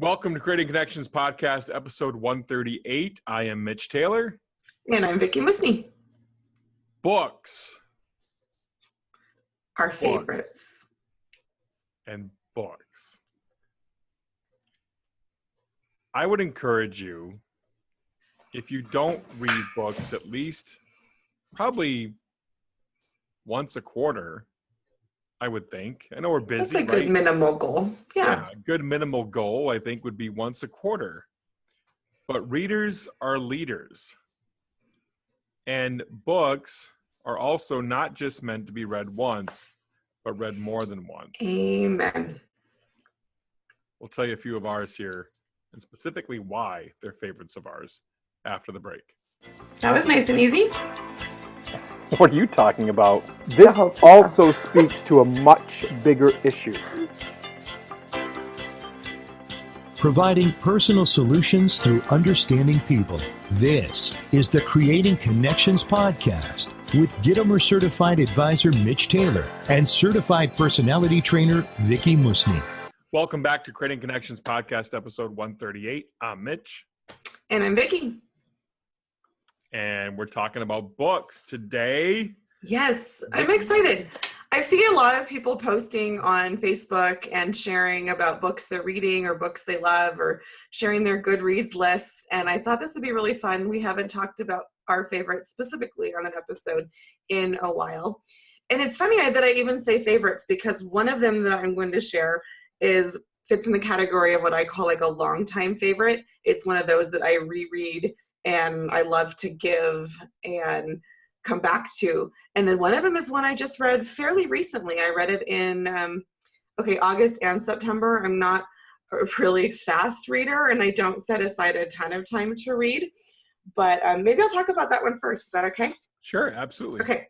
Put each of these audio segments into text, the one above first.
Welcome to Creating Connections Podcast, episode 138. I am Mitch Taylor. And I'm Vicki Musney. Books. Our favorites. And books. I would encourage you, if you don't read books, at least probably once a quarter, I would think. I know we're busy. That's a good minimal goal. Yeah. A good minimal goal, I think, would be once a quarter. But readers are leaders. And books are also not just meant to be read once, but read more than once. Amen. We'll tell you a few of ours here, and specifically why they're favorites of ours after the break. That was nice and easy. What are you talking about? This also speaks to a much bigger issue. Providing personal solutions through understanding people. This is the Creating Connections Podcast with Gitomer Certified Advisor Mitch Taylor and Certified Personality Trainer Vicki Musney. Welcome back to Creating Connections Podcast, episode 138. I'm Mitch. And I'm Vicki. And we're talking about books today. Yes, I'm excited. I've seen a lot of people posting on Facebook and sharing about books they're reading or books they love or sharing their Goodreads lists. And I thought this would be really fun. We haven't talked about our favorites specifically on an episode in a while. And it's funny that I even say favorites because one of them that I'm going to share fits in the category of what I call like a longtime favorite. It's one of those that I reread and I love to give and come back to. And then one of them is one I just read fairly recently. I read it in August and September. I'm not a really fast reader and I don't set aside a ton of time to read, but maybe I'll talk about that one first. Is that okay? Sure, absolutely. Okay.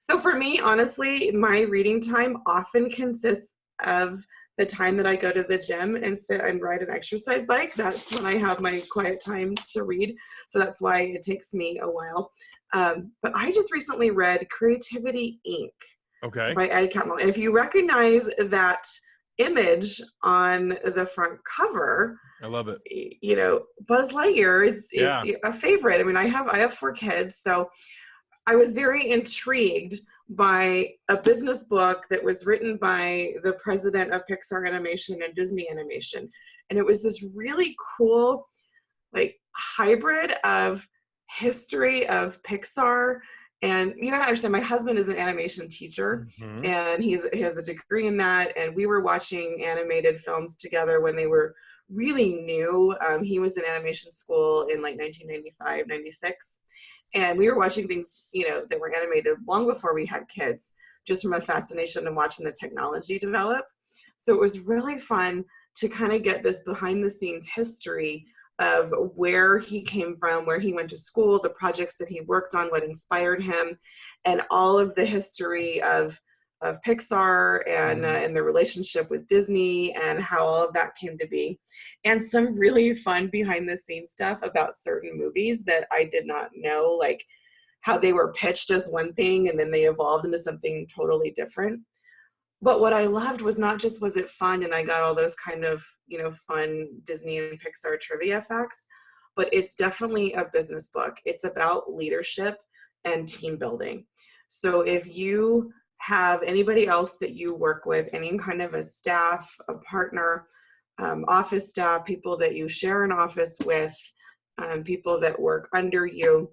So for me, honestly, my reading time often consists of the time that I go to the gym and sit and ride an exercise bike. That's when I have my quiet time to read. So that's why it takes me a while. But I just recently read Creativity, Inc. By Ed Catmull. And if you recognize that image on the front cover, I love it. You know, Buzz Lightyear is a favorite. I mean, I have 4 kids, so I was very intrigued by a business book that was written by the president of Pixar Animation and Disney Animation. And it was this really cool, like, hybrid of history of Pixar. And you gotta understand, my husband is an animation teacher, and he has a degree in that. And we were watching animated films together when they were really new. He was in animation school in like 1995, 96. And we were watching things, that were animated long before we had kids, just from a fascination in watching the technology develop. So it was really fun to kind of get this behind the scenes history of where he came from, where he went to school, the projects that he worked on, what inspired him, and all of the history of Pixar and the relationship with Disney and how all of that came to be. And some really fun behind the scenes stuff about certain movies that I did not know, like how they were pitched as one thing and then they evolved into something totally different. But what I loved was not just was it fun and I got all those kind of, fun Disney and Pixar trivia facts, but it's definitely a business book. It's about leadership and team building. So if you have anybody else that you work with, any kind of a staff, a partner, office staff, people that you share an office with, people that work under you,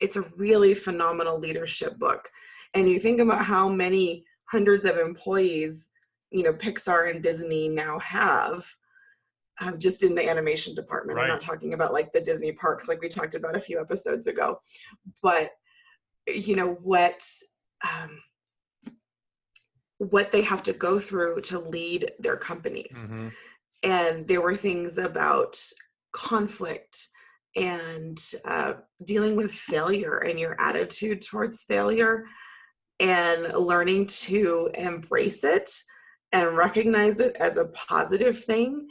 it's a really phenomenal leadership book. And you think about how many hundreds of employees, Pixar and Disney now have, just in the animation department. Right. I'm not talking about like the Disney parks like we talked about a few episodes ago, but what they have to go through to lead their companies. And there were things about conflict and dealing with failure and your attitude towards failure and learning to embrace it and recognize it as a positive thing,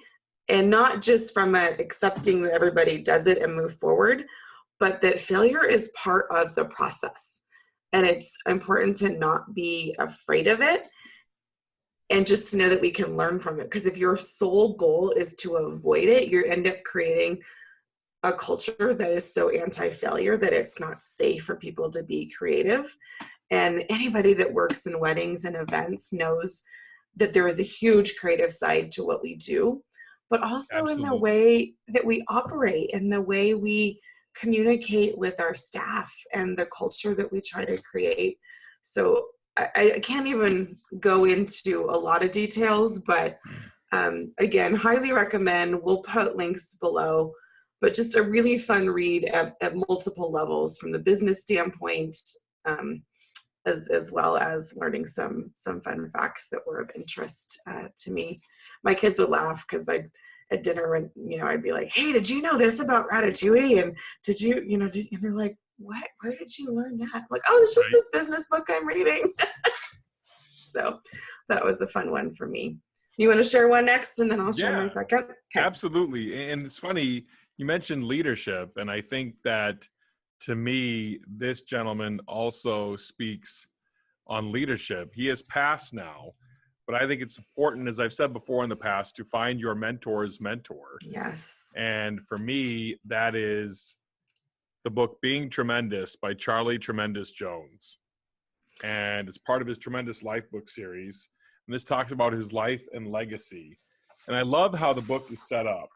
and not just from accepting that everybody does it and move forward, but that failure is part of the process. And it's important to not be afraid of it and just to know that we can learn from it. Because if your sole goal is to avoid it, you end up creating a culture that is so anti-failure that it's not safe for people to be creative. And anybody that works in weddings and events knows that there is a huge creative side to what we do, but also in the way that we operate and the way we communicate with our staff and the culture that we try to create. So I can't even go into a lot of details, but again, highly recommend. We'll put links below, but just a really fun read at multiple levels, from the business standpoint, as well as learning some fun facts that were of interest to me. My kids would laugh because at dinner, and I'd be like, "Hey, did you know this about Ratatouille?" And did you, and they're like, "What? Where did you learn that?" I'm like, "Oh, it's just this business book I'm reading." So that was a fun one for me. You want to share one next, and then I'll share my second? Okay. Absolutely. And it's funny, you mentioned leadership, and I think that, to me, this gentleman also speaks on leadership. He has passed now, but I think it's important, as I've said before in the past, to find your mentor's mentor. Yes. And for me, that is the book Being Tremendous by Charlie Tremendous Jones. And it's part of his Tremendous Life book series. And this talks about his life and legacy. And I love how the book is set up.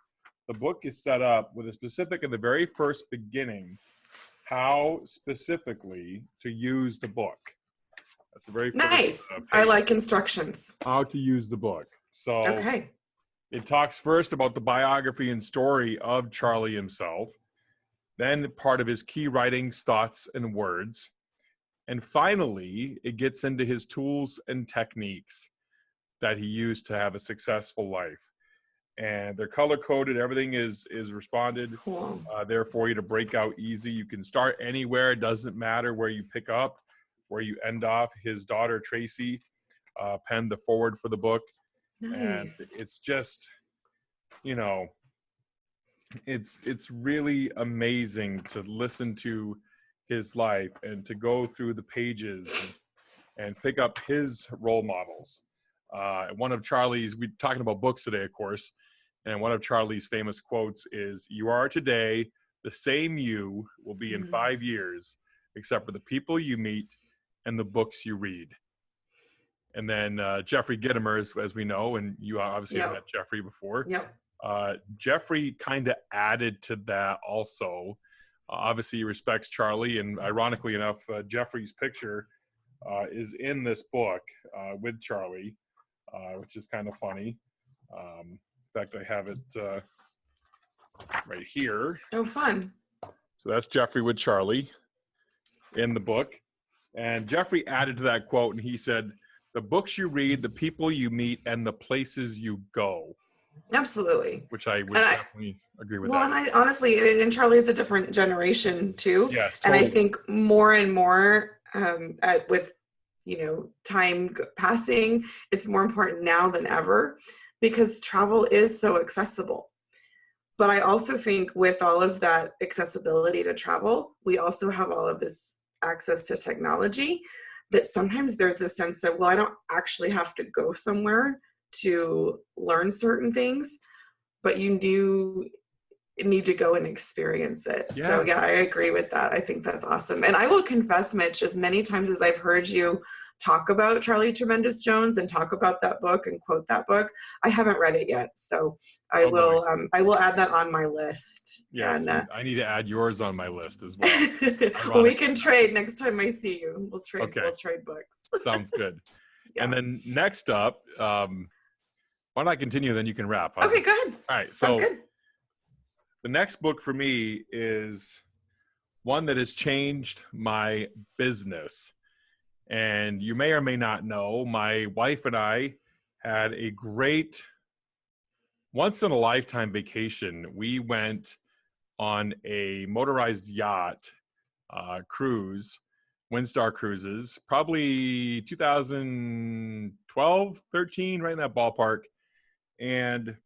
The book is set up with a specific, in the very first beginning, how specifically to use the book. That's the very first nice. Page. I like instructions. How to use the book. So okay. It talks first about the biography and story of Charlie himself, then part of his key writings, thoughts, and words. And finally, it gets into his tools and techniques that he used to have a successful life. And they're color-coded. Everything is responded cool. There for you to break out easy. You can start anywhere. It doesn't matter where you pick up, where you end off. His daughter, Tracy, penned the foreword for the book. Nice. And it's just, it's really amazing to listen to his life and to go through the pages and pick up his role models. One of Charlie's, we're talking about books today, of course, and one of Charlie's famous quotes is, "You are today the same you will be in 5 years, except for the people you meet and the books you read." And then Jeffrey Gitomer, as we know, and you obviously have met Jeffrey before. Yep. Jeffrey kind of added to that also. Obviously, he respects Charlie, and ironically enough, Jeffrey's picture is in this book with Charlie, which is kind of funny. In fact, I have it right here. Oh, fun. So that's Jeffrey with Charlie in the book. And Jeffrey added to that quote, and he said, "The books you read, the people you meet, and the places you go." Absolutely. Which I would definitely agree with that. Well, and I honestly, and Charlie's a different generation too. Yes, totally. And I think more and more with, time passing, it's more important now than ever because travel is so accessible. But I also think with all of that accessibility to travel, we also have all of this access to technology that sometimes there's this sense that, well, I don't actually have to go somewhere to learn certain things, but you do need to go and experience it. Yeah. So yeah, I agree with that. I think that's awesome. And I will confess, Mitch, as many times as I've heard you talk about Charlie Tremendous Jones and talk about that book and quote that book, I haven't read it yet. So I will add that on my list. Yes, and, I need to add yours on my list as well. Well, we can trade next time I see you. We'll trade. Okay. We'll trade books. Sounds good. Yeah. And then next up, why don't I continue? Then you can wrap. Okay, go ahead. All right. Sounds So good. the next book for me is one that has changed my business. And you may or may not know, my wife and I had a great once-in-a-lifetime vacation. We went on a motorized yacht cruise, Windstar Cruises, probably 2012, 13, right in that ballpark. And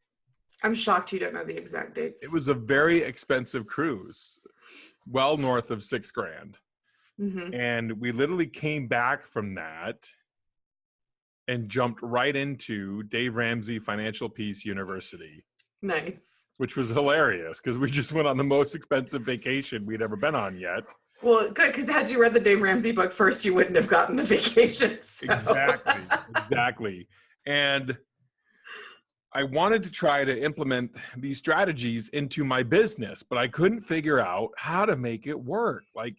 I'm shocked you don't know the exact dates. it was a very expensive cruise, well north of $6,000. Mm-hmm. And we literally came back from that and jumped right into Dave Ramsey Financial Peace University. Nice. Which was hilarious because we just went on the most expensive vacation we'd ever been on yet. Well, good, because had you read the Dave Ramsey book first, you wouldn't have gotten the vacation. So. Exactly. And I wanted to try to implement these strategies into my business, but I couldn't figure out how to make it work. Like,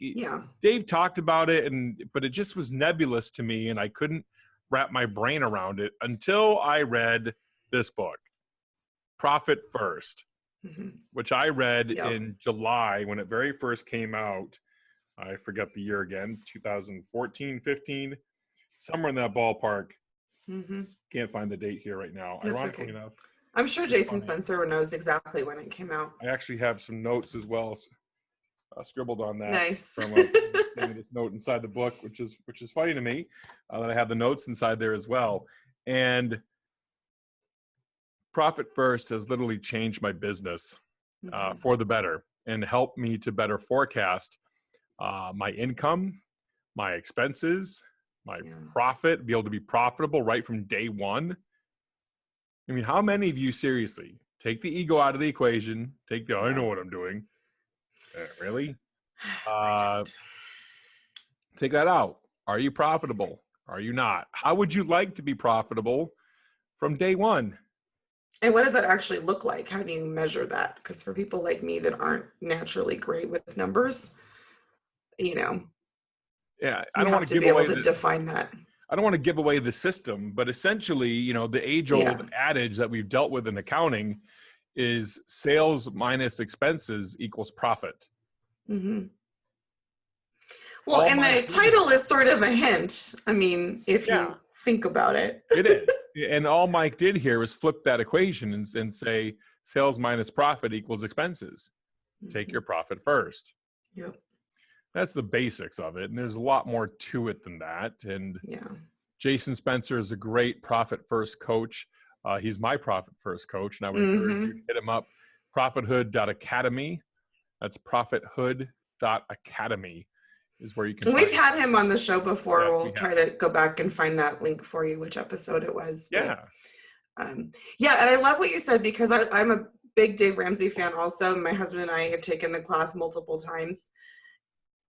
Dave talked about it, but it just was nebulous to me, and I couldn't wrap my brain around it until I read this book, Profit First, which I read in July when it very first came out. I forget the year again, 2014, 15, somewhere in that ballpark. Can't find the date here right now. That's Ironically enough, I'm sure Jason Spencer knows exactly when it came out. I actually have some notes as well, scribbled on that. Nice. From this note inside the book, which is funny to me that I have the notes inside there as well. And Profit First has literally changed my business for the better and helped me to better forecast my income, my expenses, my profit, be able to be profitable right from day one. I mean, how many of you seriously take the ego out of the equation, take the, I know what I'm doing. Really? Take that out. Are you profitable? Are you not? How would you like to be profitable from day one? And what does that actually look like? How do you measure that? Because for people like me that aren't naturally great with numbers, I don't want to be able to define that. I don't want to give away the system, but essentially, the age-old adage that we've dealt with in accounting is sales minus expenses equals profit. Well, and the title is sort of a hint. I mean, if you think about it. It is. And all Mike did here was flip that equation and say sales minus profit equals expenses. Take your profit first. Yep. That's the basics of it. And there's a lot more to it than that. And Jason Spencer is a great profit first coach. He's my profit first coach. And I would encourage you to hit him up, profithood.academy. That's profithood.academy is where you can. We've had him on the show before. Yes, we'll try to go back and find that link for you, which episode it was. But, and I love what you said because I'm a big Dave Ramsey fan also. My husband and I have taken the class multiple times.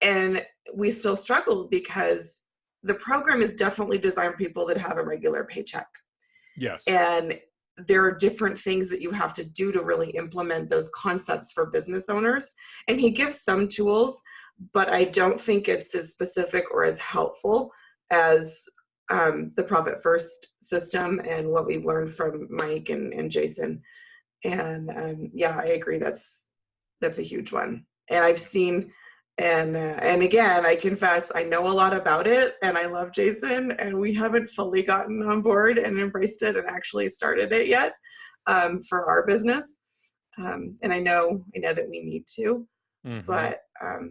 And we still struggle because the program is definitely designed for people that have a regular paycheck. Yes. And there are different things that you have to do to really implement those concepts for business owners. And he gives some tools, but I don't think it's as specific or as helpful as the Profit First system and what we've learned from Mike and Jason. And I agree. That's a huge one. And I've seen, and again, I confess, I know a lot about it and I love Jason and we haven't fully gotten on board and embraced it and actually started it yet for our business. And I know that we need to, but I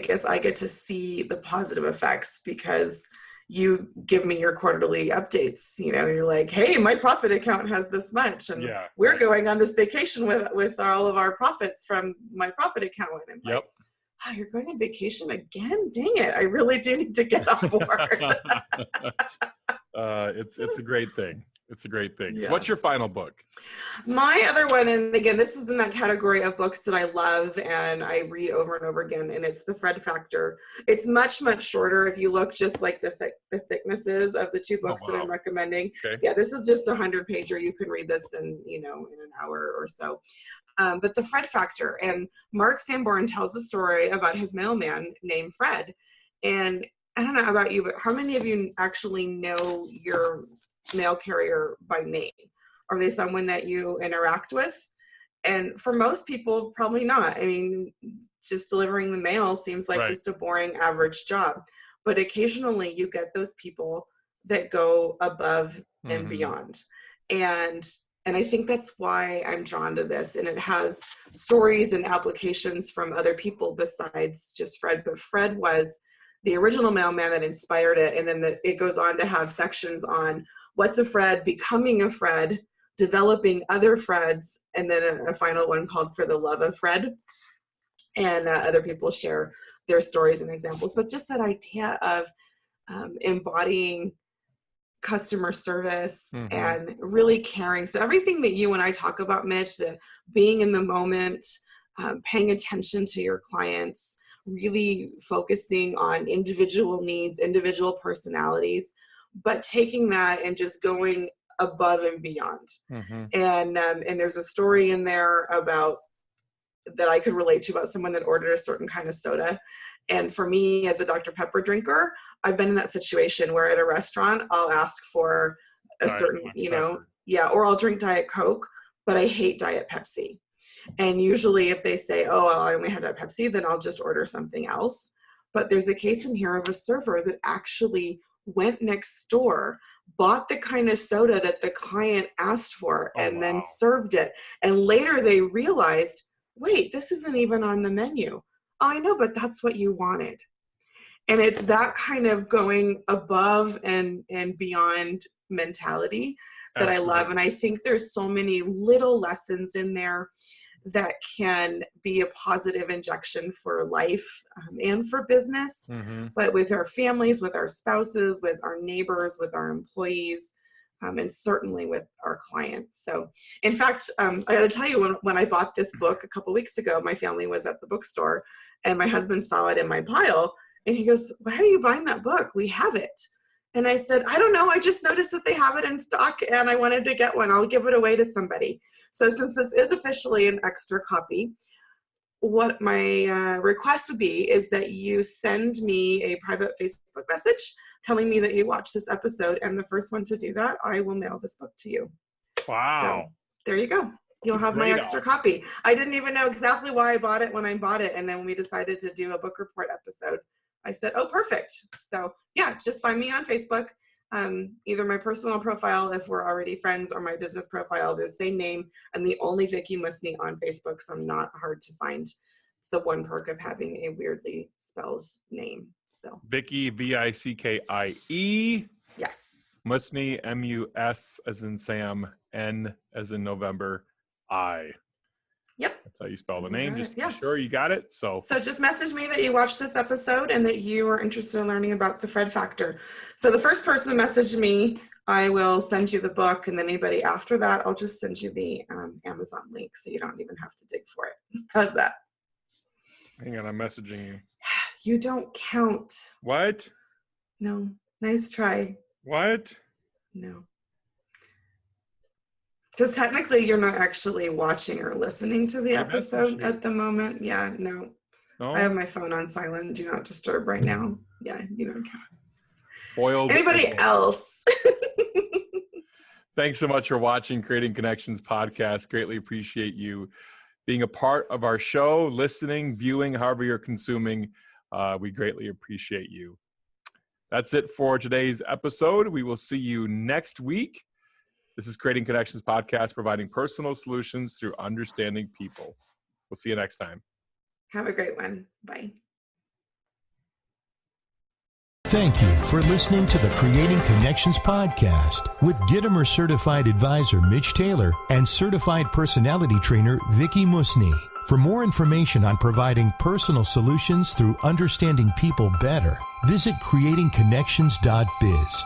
guess I get to see the positive effects because you give me your quarterly updates, you're like, hey, my profit account has this much. And we're going on this vacation with all of our profits from my profit account. And I'm like, oh, you're going on vacation again? Dang it. I really do need to get on board. It's a great thing. It's a great thing. Yeah. So what's your final book? My other one, and again, this is in that category of books that I love and I read over and over again, and it's The Fred Factor. It's much, much shorter if you look just like the thicknesses of the two books that I'm recommending. Okay. Yeah, this is just a 100-pager. You can read this in an hour or so. But The Fred Factor, and Mark Sanborn tells a story about his mailman named Fred. And I don't know about you, but how many of you actually know your mail carrier by name? Are they someone that you interact with? And for most people, probably not. I mean, just delivering the mail seems like just a boring average job. But occasionally you get those people that go above and beyond. And I think that's why I'm drawn to this. And it has stories and applications from other people besides just Fred. But Fred was the original mailman that inspired it. And then it goes on to have sections on what's a Fred, becoming a Fred, developing other Freds, and then a final one called For the Love of Fred. And other people share their stories and examples. But just that idea of embodying customer service and really caring. So everything that you and I talk about, Mitch, the being in the moment, paying attention to your clients, really focusing on individual needs, individual personalities, but taking that and just going above and beyond. And there's a story in there about that I could relate to about someone that ordered a certain kind of soda. And for me, as a Dr. Pepper drinker, I've been in that situation where at a restaurant, I'll ask for a certain, or I'll drink Diet Coke, but I hate Diet Pepsi. And usually if they say, oh, I only have Diet Pepsi, then I'll just order something else. But there's a case in here of a server that actually went next door, bought the kind of soda that the client asked for, and then served it. And later they realized, wait, this isn't even on the menu. Oh, I know, but that's what you wanted. And it's that kind of going above and beyond mentality that Absolutely. I love. And I think there's so many little lessons in there that can be a positive injection for life and for business, but with our families, with our spouses, with our neighbors, with our employees, and certainly with our clients. So in fact, I got to tell you, when I bought this book a couple weeks ago, my family was at the bookstore and my husband saw it in my pile and he goes, why are you buying that book? We have it. And I said, I don't know. I just noticed that they have it in stock and I wanted to get one. I'll give it away to somebody. So since this is officially an extra copy, what my request would be is that you send me a private Facebook message telling me that you watched this episode, and the first one to do that, I will mail this book to you. Wow. So there you go. You'll have my extra copy. I didn't even know exactly why I bought it when I bought it, and then when we decided to do a book report episode, I said, oh, perfect. So yeah, just find me on Facebook. Either my personal profile if we're already friends or my business profile, the same name, and the only Vicki Musney on Facebook, so I'm not hard to find. It's the one perk of having a weirdly spelled name. So Vicki, Vickie. Yes. Musney, M-U-S as in Sam, N as in November, I. Yep. That's how you spell the name. Just to be sure you got it. So just message me that you watched this episode and that you are interested in learning about the Fred Factor. So the first person that messaged me, I will send you the book, and then anybody after that, I'll just send you the Amazon link so you don't even have to dig for it. How's that? Hang on, I'm messaging you. You don't count. What? No. Nice try. What? No. Because technically you're not actually watching or listening to the episode at the moment. Yeah, no. I have my phone on silent. Do not disturb right now. Yeah, you don't count. Foiled. Anybody else? Thanks so much for watching Creating Connections podcast. Greatly appreciate you being a part of our show, listening, viewing, however you're consuming. We greatly appreciate you. That's it for today's episode. We will see you next week. This is Creating Connections podcast, providing personal solutions through understanding people. We'll see you next time. Have a great one. Bye. Thank you for listening to the Creating Connections podcast with Gitomer Certified Advisor Mitch Taylor and Certified Personality Trainer Vicki Musney. For more information on providing personal solutions through understanding people better, visit creatingconnections.biz.